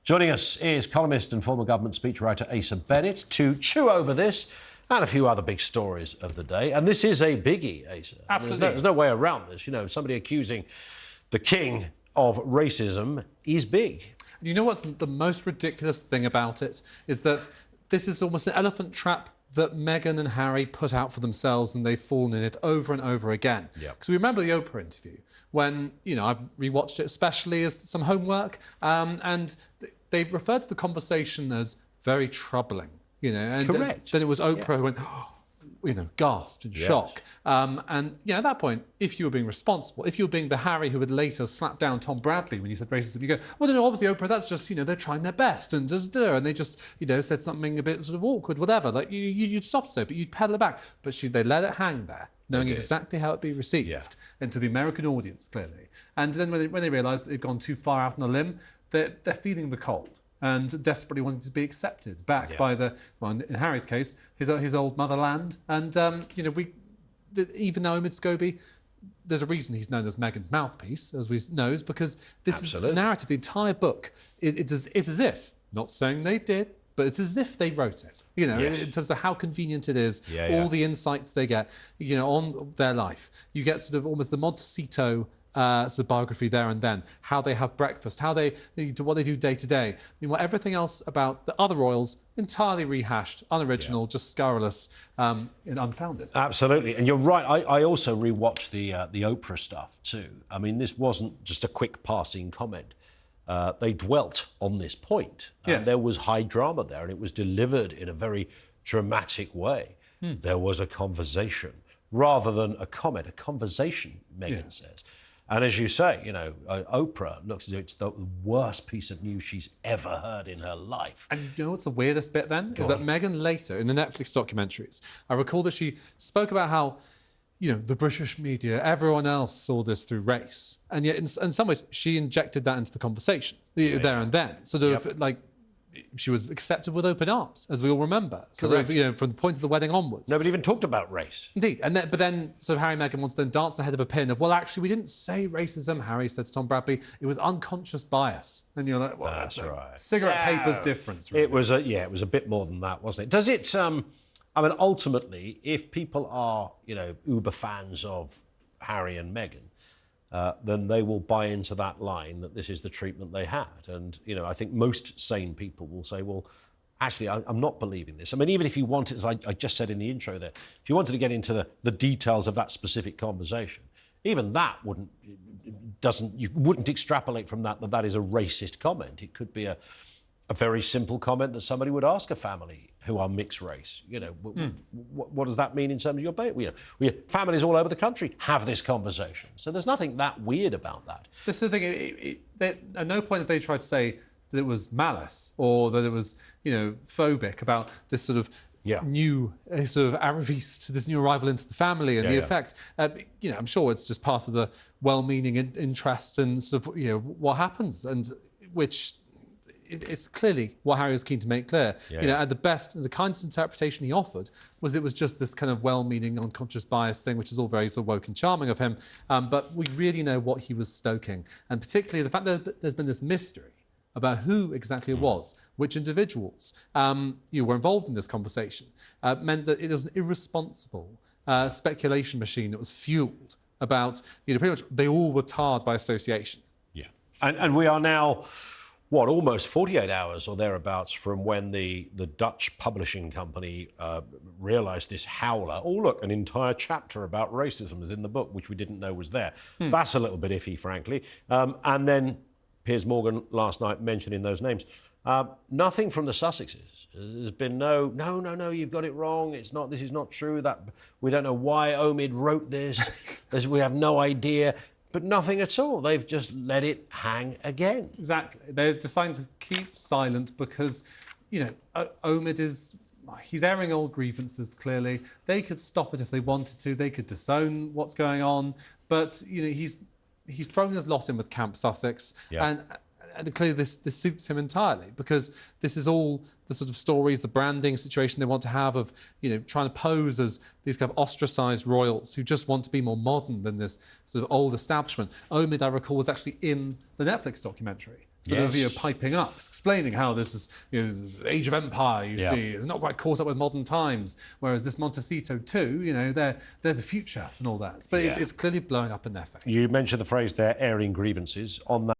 Joining us is columnist and former government speechwriter Asa Bennett to chew over this and a few other big stories of the day. And this is a biggie, Asa. Absolutely. There's no way around this. You know, somebody accusing the king of racism is big. You know what's the most ridiculous thing about it is that this is almost an elephant trap that Meghan and Harry put out for themselves, and they've fallen in it over and over again. Because we remember the Oprah interview when, you know, I've rewatched it especially as some homework, and they referred to the conversation as very troubling, you know. And Correct. Then it was Oprah who went, you know, gasped in shock. And, you know, at that point, if you were being responsible, if you were being the Harry who would later slap down Tom Bradley when he said racism, you go, well, no, obviously, Oprah, that's just, you know, they're trying their best, and they just, you know, said something a bit sort of awkward, whatever. Like, you'd soft so, but you'd pedal it back. But they let it hang there, knowing exactly how it'd be received, and to the American audience, clearly. And then when they realised that they'd gone too far out on a limb, they're feeling the cold and desperately wanting to be accepted back by well, in Harry's case, his old motherland. And, you know, even now Omid Scobie, there's a reason he's known as Meghan's mouthpiece, as we know, is because this is the narrative, the entire book. It's as if, not saying they did, but it's as if they wrote it, you know, in terms of how convenient it is, all the insights they get, you know, on their life. You get sort of almost the Montecito sort of biography there and then, how they have breakfast, what they do day to day. Meanwhile, everything else about the other royals, entirely rehashed, unoriginal, just scurrilous, and unfounded. Absolutely, and you're right. I also rewatched the Oprah stuff too. I mean, this wasn't just a quick passing comment. They dwelt on this point. There was high drama there, and it was delivered in a very dramatic way. There was a conversation rather than a comment, a conversation, Meghan says. And as you say, you know, Oprah looks as if it's the worst piece of news she's ever heard in her life. And you know what's the weirdest bit then? Is that Meghan later, in the Netflix documentaries, I recall that she spoke about how, you know, the British media, everyone else saw this through race. And yet, in some ways, she injected that into the conversation there and then. Sort of like, she was accepted with open arms, as we all remember. Sort of, you know, from the point of the wedding onwards. Nobody even talked about race. Indeed. But then sort of Harry and Meghan wants to then dance ahead of a pin of, well, actually, we didn't say racism, Harry said to Tom Bradley. It was unconscious bias. And you're like, well, that's right. Cigarette paper's difference, really. It was a bit more than that, wasn't it? Does it, I mean, ultimately, if people are, you know, uber fans of Harry and Meghan, then they will buy into that line that this is the treatment they had. And, you know, I think most sane people will say, well, actually, I'm not believing this. I mean, even if you wanted, as I just said in the intro there, if you wanted to get into the details of that specific conversation, even that you wouldn't extrapolate from that is a racist comment. It could be a very simple comment that somebody would ask a family who are mixed race. You know, what does that mean in terms of your baby? Families all over the country have this conversation. So there's nothing that weird about that. This is the thing. At no point have they tried to say that it was malice or that it was, you know, phobic about this sort of new sort of arriviste, this new arrival into the family and the effect. You know, I'm sure it's just part of the well-meaning interest and sort of, you know, what happens, and which... It's clearly what Harry was keen to make clear. You know, at the best, the kindest interpretation he offered was it was just this kind of well-meaning, unconscious bias thing, which is all very sort of woke and charming of him. But we really know what he was stoking. And particularly the fact that there's been this mystery about who exactly it was, which individuals were involved in this conversation, meant that it was an irresponsible speculation machine that was fueled about, you know, pretty much they all were tarred by association. Yeah. And we are now... almost 48 hours or thereabouts from when the Dutch publishing company realised this howler. Oh, look, an entire chapter about racism is in the book, which we didn't know was there. That's a little bit iffy, frankly. And then Piers Morgan last night mentioning those names. Nothing from the Sussexes. There's been no, you've got it wrong. This is not true. That we don't know why Omid wrote this. We have no idea. But nothing at all. They've just let it hang again. Exactly. They're deciding to keep silent because, you know, Omid he's airing old grievances, clearly. They could stop it if they wanted to. They could disown what's going on. But, you know, he's thrown his lot in with Camp Sussex. And clearly this suits him entirely because this is all the sort of stories, the branding situation they want to have of, you know, trying to pose as these kind of ostracised royals who just want to be more modern than this sort of old establishment. Omid, I recall, was actually in the Netflix documentary sort of Yes. piping up, explaining how this is Age of Empire. You Yeah. see, it's not quite caught up with modern times. Whereas this Montecito too, they're the future and all that. But Yeah. it's clearly blowing up in their face. You mentioned the phrase there, airing grievances. On that